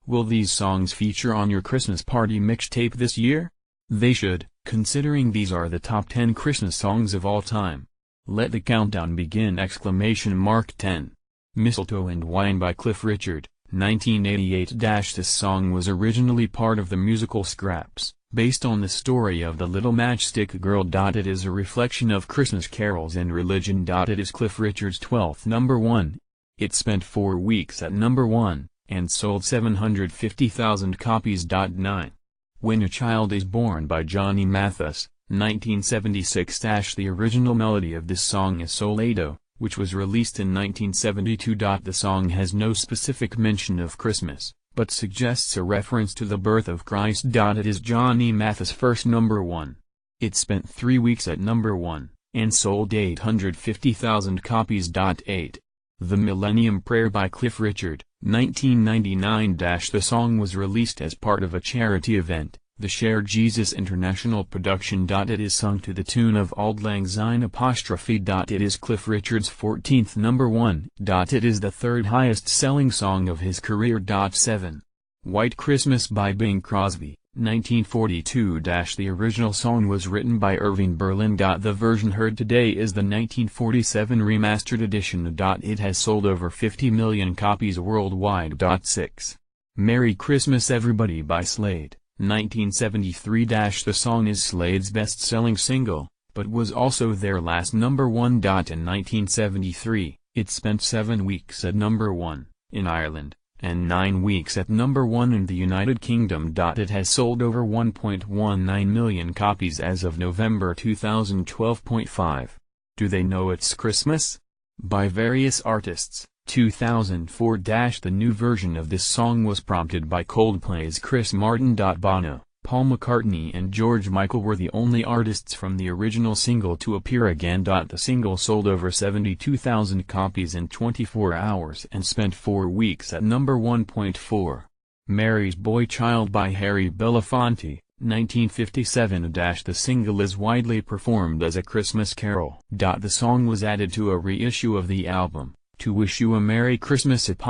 Will these songs feature on your Christmas party mixtape this year? They should, considering these are the top 10 Christmas songs of all time. Let the countdown begin! 10. Mistletoe and Wine by Cliff Richard, 1988. This song was originally part of the musical Scraps, based on the story of the Little Matchstick Girl. It is a reflection of Christmas carols and religion. It is Cliff Richard's 12th number 1. It spent 4 weeks at number 1, and sold 750,000 copies. 9. When a Child is Born by Johnny Mathis, 1976. The original melody of this song is Soleado, which was released in 1972. The song has no specific mention of Christmas, but suggests a reference to the birth of Christ. It is Johnny Mathis' first number 1. It spent 3 weeks at number 1, and sold 850,000 copies. 8. The Millennium Prayer by Cliff Richard, 1999. The song was released as part of a charity event, the Share Jesus International production. It is sung to the tune of Auld Lang Syne'. It is Cliff Richard's 14th number 1. It is the third highest selling song of his career. 7. White Christmas by Bing Crosby, 1942. The original song was written by Irving Berlin. The version heard today is the 1947 remastered edition. It has sold over 50 million copies worldwide. 6. Merry Christmas Everybody by Slade, 1973. The song is Slade's best-selling single, but was also their last number 1. In 1973, it spent 7 weeks at number 1, in Ireland, and 9 weeks at number 1 in the United Kingdom. It has sold over 1.19 million copies as of November 2012. 5. Do They Know It's Christmas? By various artists, 2004. The new version of this song was prompted by Coldplay's Chris Martin. Bono, Paul McCartney and George Michael were the only artists from the original single to appear again. The single sold over 72,000 copies in 24 hours and spent 4 weeks at number 1.4. Mary's Boy Child by Harry Belafonte, 1957. The single is widely performed as a Christmas carol. The song was added to a reissue of the album, To Wish You a Merry Christmas'. It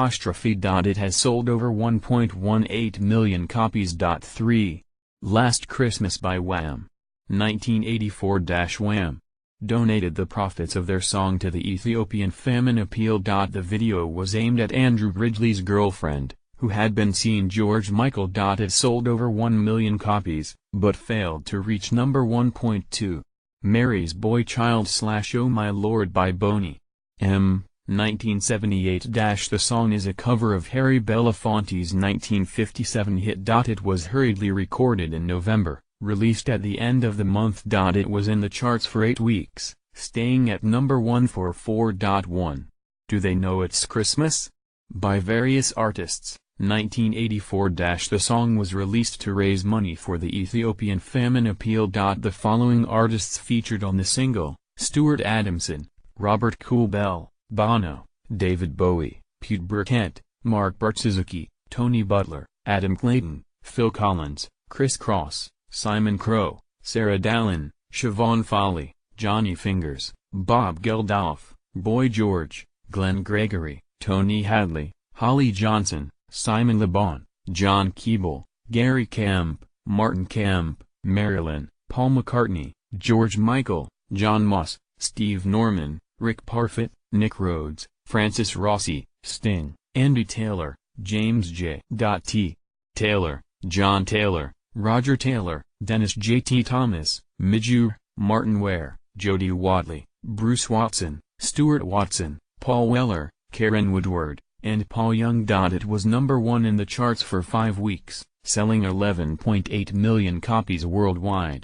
has sold over 1.18 million copies. 3. Last Christmas by Wham! 1984. Wham! Donated the profits of their song to the Ethiopian famine appeal. The video was aimed at Andrew Ridgeley's girlfriend, who had been seeing George Michael. It sold over 1 million copies, but failed to reach number 1.2. Mary's Boy Child / Oh My Lord by Boney M. 1978. The song is a cover of Harry Belafonte's 1957 hit. It was hurriedly recorded in November, released at the end of the month. It was in the charts for 8 weeks, staying at number 1 for 4.1. Do They Know It's Christmas? By various artists, 1984. The song was released to raise money for the Ethiopian famine appeal. The following artists featured on the single: Stuart Adamson, Robert Coolbell, Bono, David Bowie, Pete Burkett, Mark Bartsuzuki, Tony Butler, Adam Clayton, Phil Collins, Chris Cross, Simon Crowe, Sarah Dallin, Siobhan Fowley, Johnny Fingers, Bob Geldof, Boy George, Glenn Gregory, Tony Hadley, Holly Johnson, Simon Le Bon, John Keeble, Gary Camp, Martin Camp, Marilyn, Paul McCartney, George Michael, John Moss, Steve Norman, Rick Parfitt, Nick Rhodes, Francis Rossi, Sting, Andy Taylor, James J. T. Taylor, John Taylor, Roger Taylor, Dennis J. T. Thomas, Midge, Martin Ware, Jody Watley, Bruce Watson, Stuart Watson, Paul Weller, Karen Woodward, and Paul Young. It was number 1 in the charts for 5 weeks, selling 11.8 million copies worldwide.